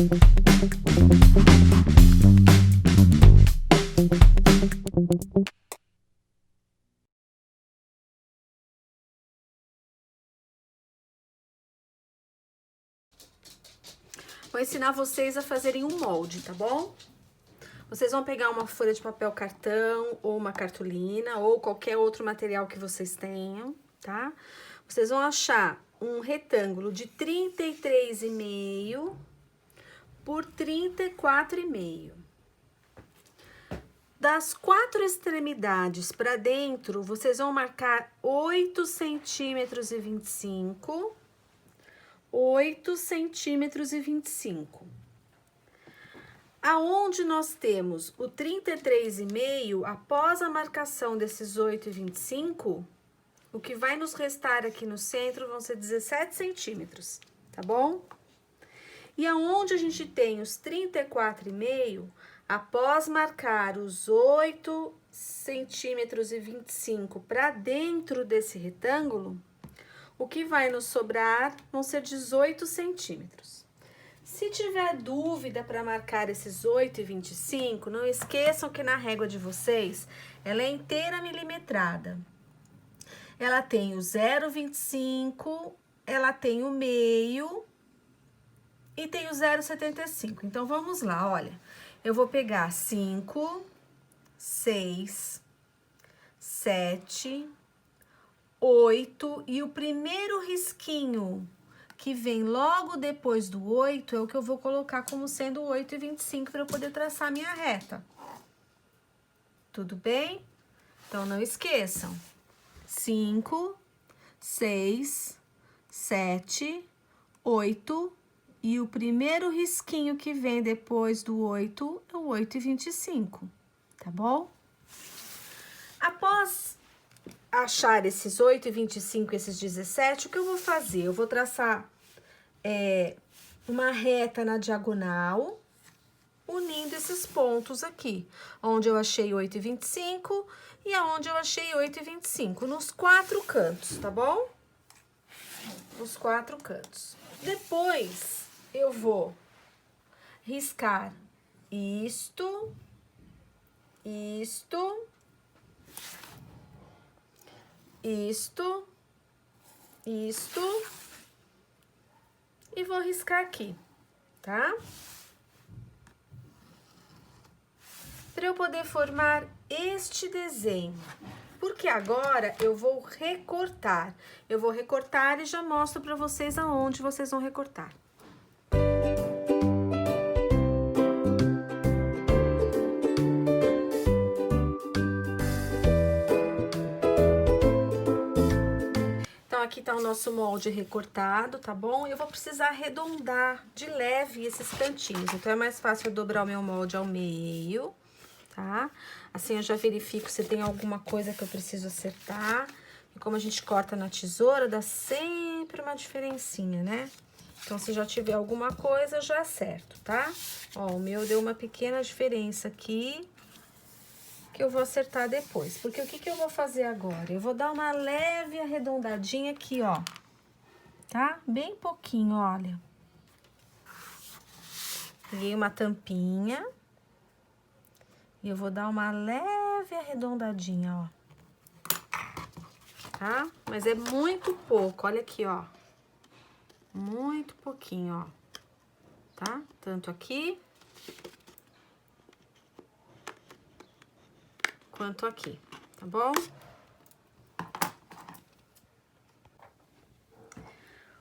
Vou ensinar vocês a fazerem um molde, tá bom? Vocês vão pegar uma folha de papel cartão ou uma cartolina ou qualquer outro material que vocês tenham, tá? Vocês vão achar um retângulo de 33,5 por 34,5. Das 4 extremidades para dentro, vocês vão marcar 8 centímetros e 25. 8 centímetros e 25. Aonde nós temos o 33,5, após a marcação desses 8 e 25, o que vai nos restar aqui no centro vão ser 17 centímetros, tá bom? E aonde a gente tem os 34,5, após marcar os 8 centímetros e 25 para dentro desse retângulo, o que vai nos sobrar vão ser 18 centímetros. Se tiver dúvida para marcar esses 8 e 25, não esqueçam que na régua de vocês, ela é inteira milimetrada. Ela tem o 0,25, ela tem o meio e tem o 0,75. Então, vamos lá, olha. Eu vou pegar 5, 6, 7... 8, e o primeiro risquinho que vem logo depois do 8 é o que eu vou colocar como sendo 8 e 25 para eu poder traçar minha reta. Tudo bem? Então, não esqueçam. 5, 6, 7, 8, e o primeiro risquinho que vem depois do 8 é o 8 e 25, tá bom? Após achar esses 8 e 25, esses 17, o que eu vou fazer? Eu vou traçar uma reta na diagonal, unindo esses pontos aqui, onde eu achei 8 e 25 e aonde eu achei 8 e 25, nos 4 cantos, tá bom? Nos 4 cantos. Depois, eu vou riscar isto, isto, e vou riscar aqui, tá? Para eu poder formar este desenho, porque agora eu vou recortar. Eu vou recortar e já mostro para vocês aonde vocês vão recortar. Aqui tá o nosso molde recortado, tá bom? Eu vou precisar arredondar de leve esses cantinhos. Então, é mais fácil eu dobrar o meu molde ao meio, tá? Assim, eu já verifico se tem alguma coisa que eu preciso acertar. E como a gente corta na tesoura, dá sempre uma diferencinha, né? Então, se já tiver alguma coisa, eu já acerto, tá? Ó, o meu deu uma pequena diferença aqui, que eu vou acertar depois. Porque o que eu vou fazer agora? Eu vou dar uma leve arredondadinha aqui, ó. Tá? Bem pouquinho, olha. Peguei uma tampinha. E eu vou dar uma leve arredondadinha, ó. Tá? Mas é muito pouco, olha aqui, ó. Muito pouquinho, ó. Tá? Tanto aqui quanto aqui, tá bom?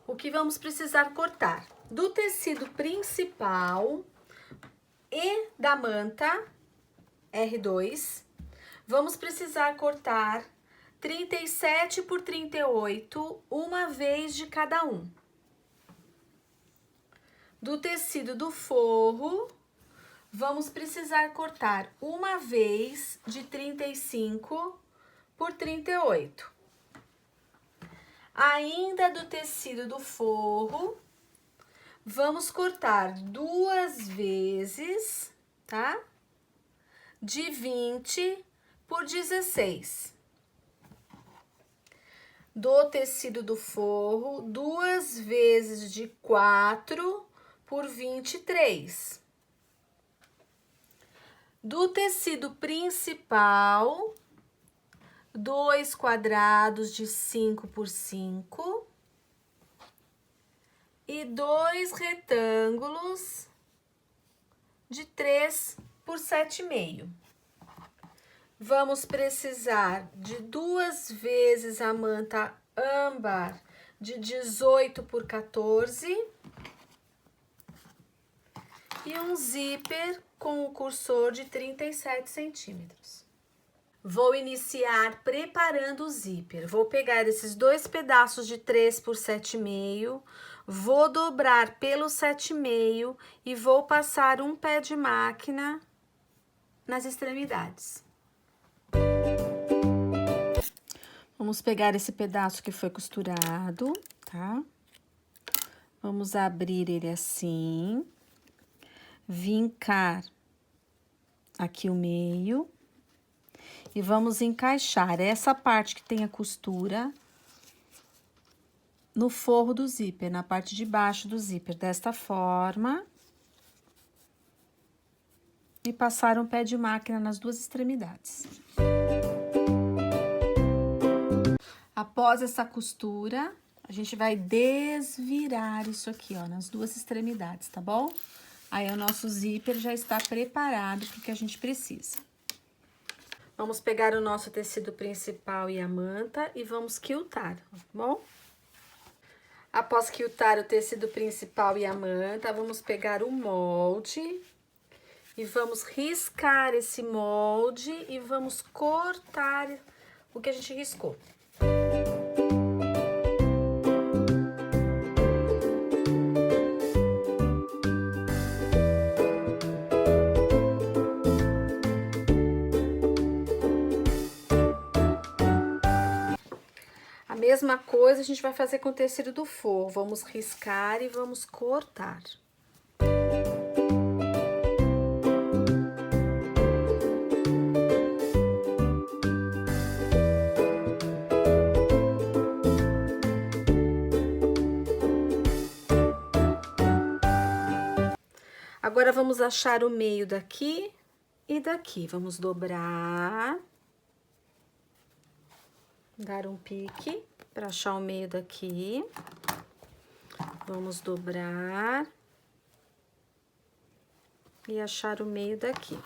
O que vamos precisar cortar? Do tecido principal e da manta R2, vamos precisar cortar 37 por 38, uma vez de cada um. Do tecido do forro, vamos precisar cortar uma vez de 35 por 38. Ainda do tecido do forro, vamos cortar 2 vezes, tá? De 20 por 16. Do tecido do forro, 2 vezes de 4 por 23. Do tecido principal, 2 quadrados de 5 por 5 e 2 retângulos de 3 por 7,5. Vamos precisar de 2 vezes a manta âmbar de 18 por 14 e um zíper com o cursor de 37 centímetros. Vou iniciar preparando o zíper. Vou pegar esses 2 pedaços de 3 por 7,5, vou dobrar pelo 7,5 e vou passar um pé de máquina nas extremidades. Vamos pegar esse pedaço que foi costurado, tá? Vamos abrir ele assim, vincar aqui o meio e vamos encaixar essa parte que tem a costura no forro do zíper, na parte de baixo do zíper, desta forma. E passar um pé de máquina nas 2 extremidades. Após essa costura, a gente vai desvirar isso aqui, ó, nas 2 extremidades, tá bom? Aí o nosso zíper já está preparado para o que a gente precisa. Vamos pegar o nosso tecido principal e a manta e vamos quiltar, tá bom? Após quiltar o tecido principal e a manta, vamos pegar o molde e vamos riscar esse molde e vamos cortar o que a gente riscou. A mesma coisa a gente vai fazer com o tecido do forro. Vamos riscar e vamos cortar. Agora, vamos achar o meio daqui e daqui. Vamos dobrar. Dar um pique para achar o meio daqui. Vamos dobrar. E achar o meio daqui.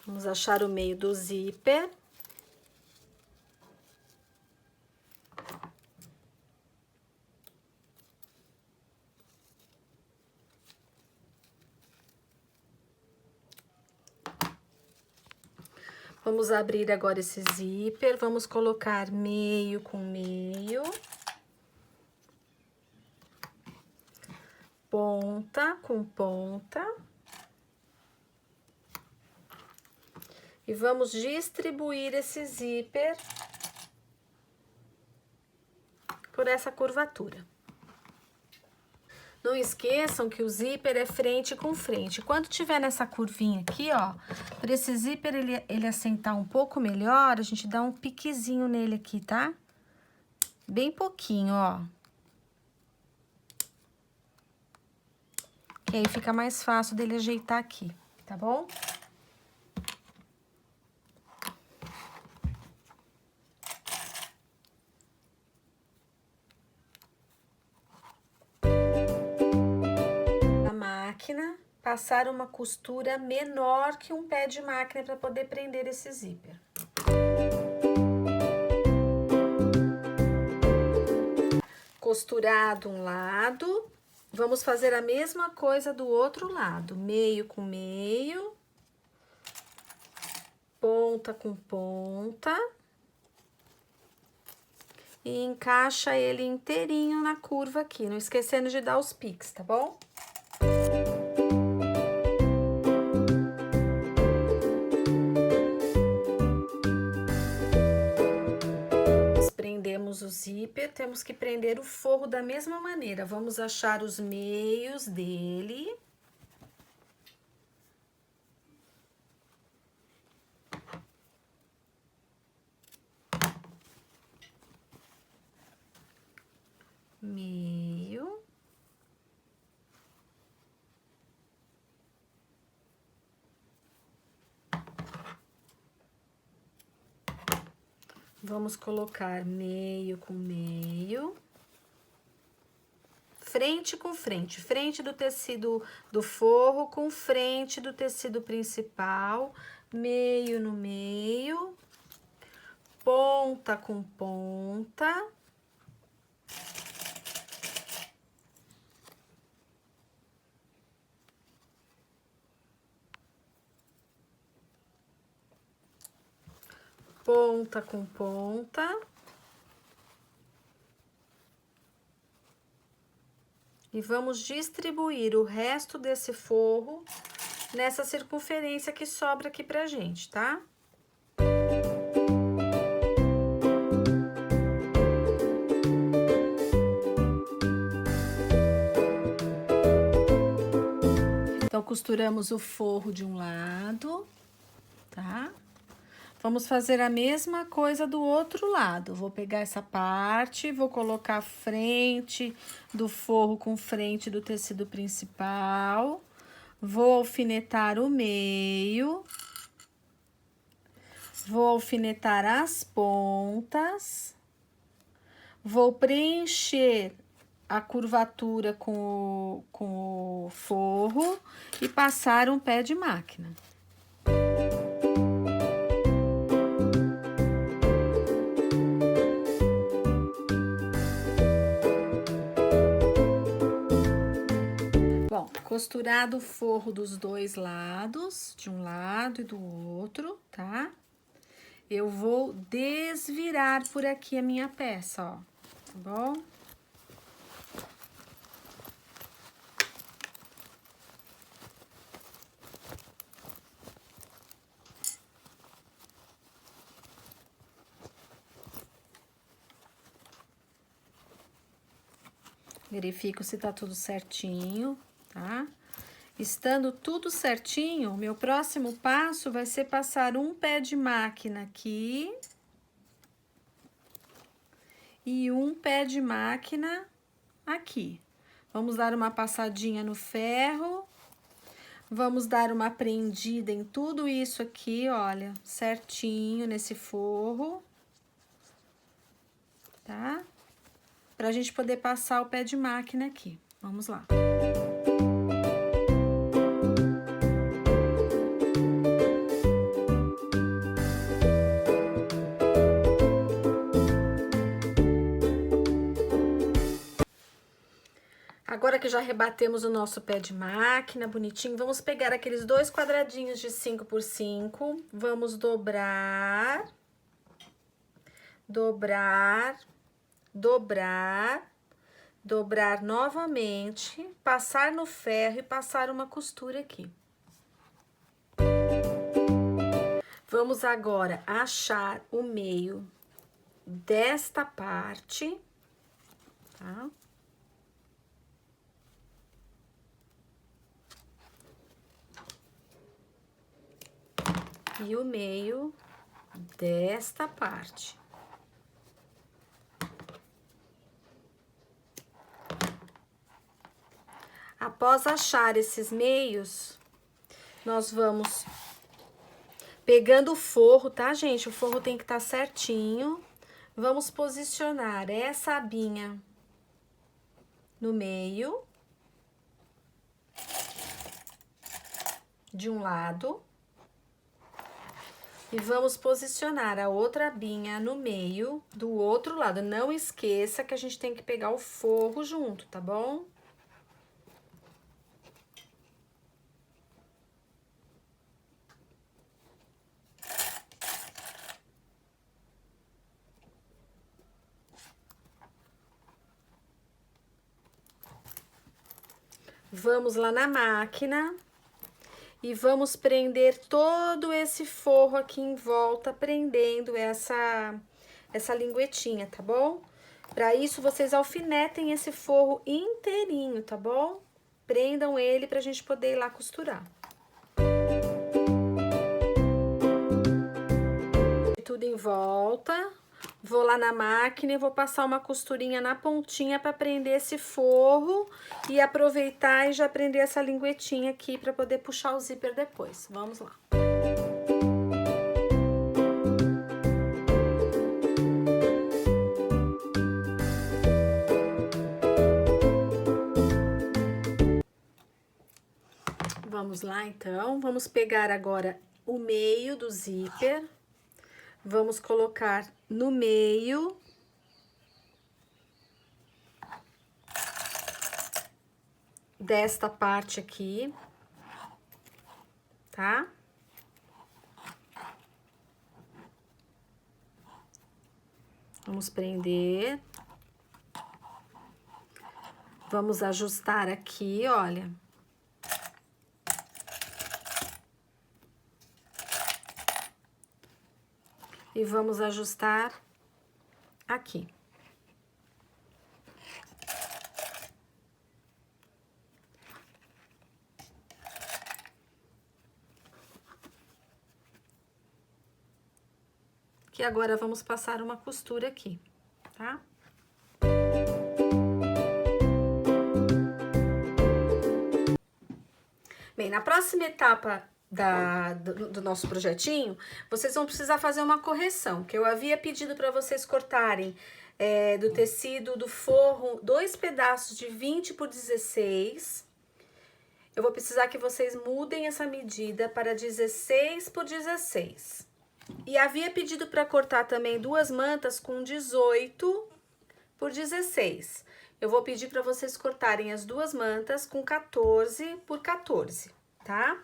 Vamos achar o meio do zíper. Vamos abrir agora esse zíper, vamos colocar meio com meio, ponta com ponta, e vamos distribuir esse zíper por essa curvatura. Não esqueçam que o zíper é frente com frente. Quando tiver nessa curvinha aqui, ó, para esse zíper ele assentar um pouco melhor, a gente dá um piquezinho nele aqui, tá? Bem pouquinho, ó. Que aí fica mais fácil dele ajeitar aqui, tá bom? Passar uma costura menor que um pé de máquina para poder prender esse zíper. Costurado um lado, vamos fazer a mesma coisa do outro lado, meio com meio, ponta com ponta, e encaixa ele inteirinho na curva aqui, não esquecendo de dar os piques, tá bom? Prendemos o zíper, temos que prender o forro da mesma maneira. Vamos achar os meios dele. Meio. Vamos colocar meio com meio. Frente com frente, frente do tecido do forro com frente do tecido principal, meio no meio, ponta com ponta. Ponta com ponta. E vamos distribuir o resto desse forro nessa circunferência que sobra aqui pra gente, tá? Então, costuramos o forro de um lado, tá? Vamos fazer a mesma coisa do outro lado. Vou pegar essa parte, vou colocar a frente do forro com frente do tecido principal. Vou alfinetar o meio. Vou alfinetar as pontas. Vou preencher a curvatura com o forro e passar um pé de máquina. Bom, costurado o forro dos dois lados, de um lado e do outro, tá? Eu vou desvirar por aqui a minha peça, ó, tá bom? Verifico se tá tudo certinho, tá? Estando tudo certinho, meu próximo passo vai ser passar um pé de máquina aqui e um pé de máquina aqui. Vamos dar uma passadinha no ferro, vamos dar uma prendida em tudo isso aqui, olha, certinho nesse forro, tá? Pra gente poder passar o pé de máquina aqui. Vamos lá. Agora que já rebatemos o nosso pé de máquina, bonitinho, vamos pegar aqueles dois quadradinhos de 5 por 5, vamos dobrar, dobrar, dobrar, dobrar novamente, passar no ferro e passar uma costura aqui. Vamos agora achar o meio desta parte, tá? E o meio desta parte. Após achar esses meios, nós vamos pegando o forro, tá, gente? O forro tem que estar certinho. Vamos posicionar essa abinha no meio de um lado. E vamos posicionar a outra abinha no meio do outro lado. Não esqueça que a gente tem que pegar o forro junto, tá bom? Vamos lá na máquina. E vamos prender todo esse forro aqui em volta, prendendo essa linguetinha, tá bom? Para isso, vocês alfinetem esse forro inteirinho, tá bom? Prendam ele pra gente poder ir lá costurar. Tudo em volta. Vou lá na máquina e vou passar uma costurinha na pontinha para prender esse forro e aproveitar e já prender essa linguetinha aqui para poder puxar o zíper depois. Vamos lá. Vamos lá, então. Vamos pegar agora o meio do zíper. Vamos colocar no meio. Desta parte aqui, tá? Vamos prender. Vamos ajustar aqui, olha. E vamos ajustar aqui. Que agora vamos passar uma costura aqui, tá? Bem, na próxima etapa do nosso projetinho, vocês vão precisar fazer uma correção, que eu havia pedido para vocês cortarem do tecido do forro 2 pedaços de 20 por 16. Eu vou precisar que vocês mudem essa medida para 16 por 16. E havia pedido para cortar também 2 mantas com 18 por 16. Eu vou pedir para vocês cortarem as 2 mantas com 14 por 14, tá?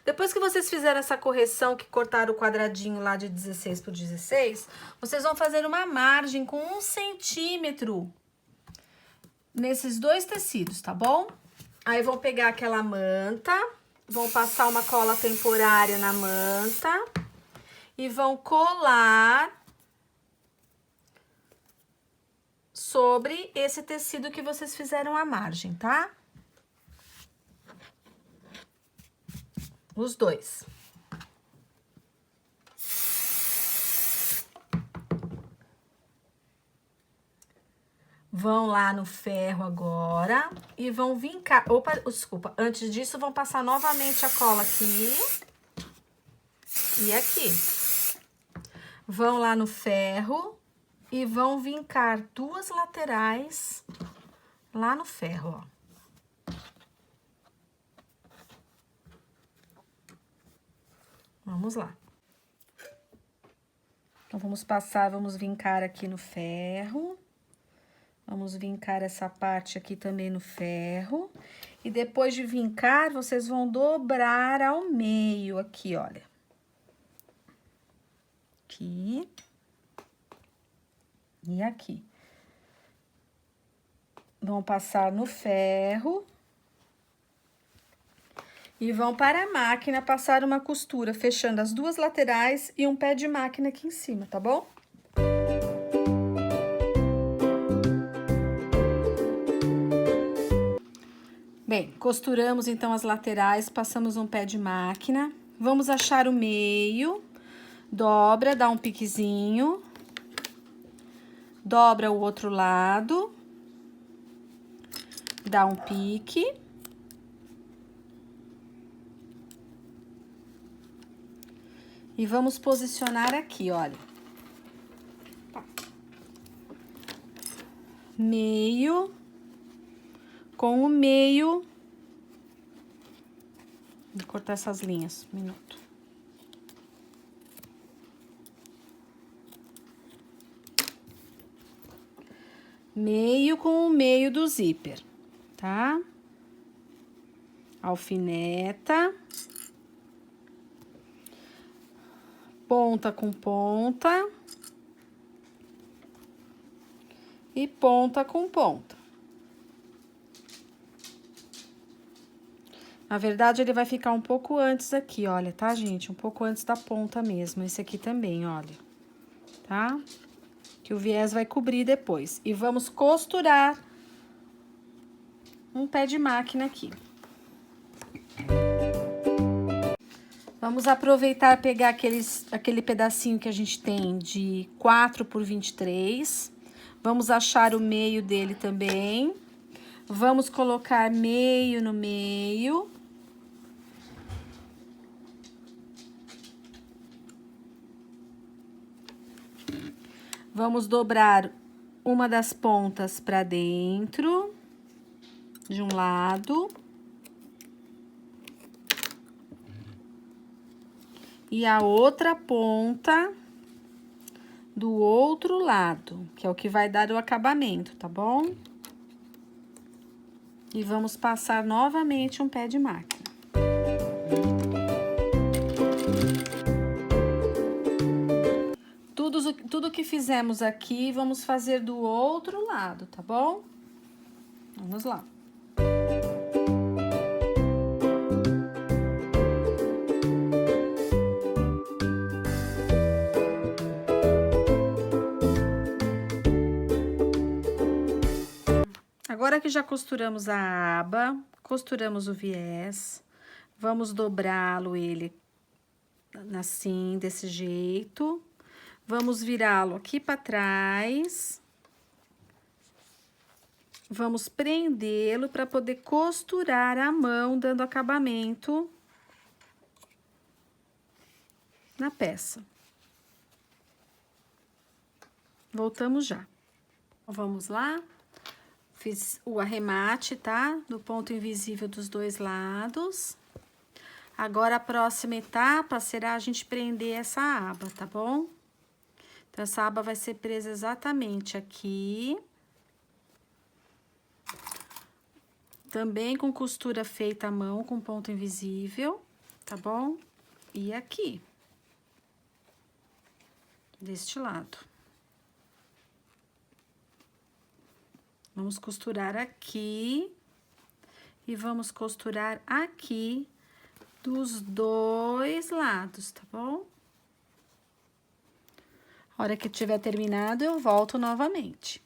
Depois que vocês fizeram essa correção, que cortaram o quadradinho lá de 16 por 16, vocês vão fazer uma margem com 1 centímetro nesses 2 tecidos, tá bom? Aí vão pegar aquela manta, vão passar uma cola temporária na manta e vão colar sobre esse tecido que vocês fizeram a margem, tá? Os 2. Vão lá no ferro agora e vão vincar. Opa, desculpa. Antes disso, vão passar novamente a cola aqui e aqui. Vão lá no ferro e vão vincar 2 laterais lá no ferro, ó. Vamos lá. Então, vamos passar, vamos vincar aqui no ferro. Vamos vincar essa parte aqui também no ferro. E depois de vincar, vocês vão dobrar ao meio aqui, olha. Aqui. E aqui. Vão passar no ferro. E vão para a máquina passar uma costura, fechando as 2 laterais e um pé de máquina aqui em cima, tá bom? Bem, costuramos então as laterais, passamos um pé de máquina. Vamos achar o meio, dobra, dá um piquezinho. Dobra o outro lado. Dá um pique. E vamos posicionar aqui, olha. Meio com o meio. Vou cortar essas linhas, um minuto. Meio com o meio do zíper, tá? Alfineta. Ponta com ponta. E ponta com ponta. Na verdade, ele vai ficar um pouco antes aqui, olha, tá, gente? Um pouco antes da ponta mesmo, esse aqui também, olha. Tá? Que o viés vai cobrir depois. E vamos costurar um pé de máquina aqui. Vamos aproveitar, pegar aquele pedacinho que a gente tem de 4 por 23. Vamos achar o meio dele também. Vamos colocar meio no meio. Vamos dobrar uma das pontas para dentro, de um lado. e a outra ponta do outro lado, que é o que vai dar o acabamento, tá bom? E vamos passar novamente um pé de máquina. Tudo que fizemos aqui, vamos fazer do outro lado, tá bom? Vamos lá. Agora que já costuramos a aba, costuramos o viés, vamos dobrá-lo ele assim, desse jeito. Vamos virá-lo aqui para trás. Vamos prendê-lo para poder costurar a mão, dando acabamento na peça. Voltamos já. Vamos lá. Fiz o arremate, tá? Do ponto invisível dos dois lados. Agora, a próxima etapa será a gente prender essa aba, tá bom? Então, essa aba vai ser presa exatamente aqui. Também com costura feita à mão, com ponto invisível, tá bom? E aqui. Deste lado. Vamos costurar aqui. E vamos costurar aqui dos dois lados, tá bom? A hora que tiver terminado, eu volto novamente.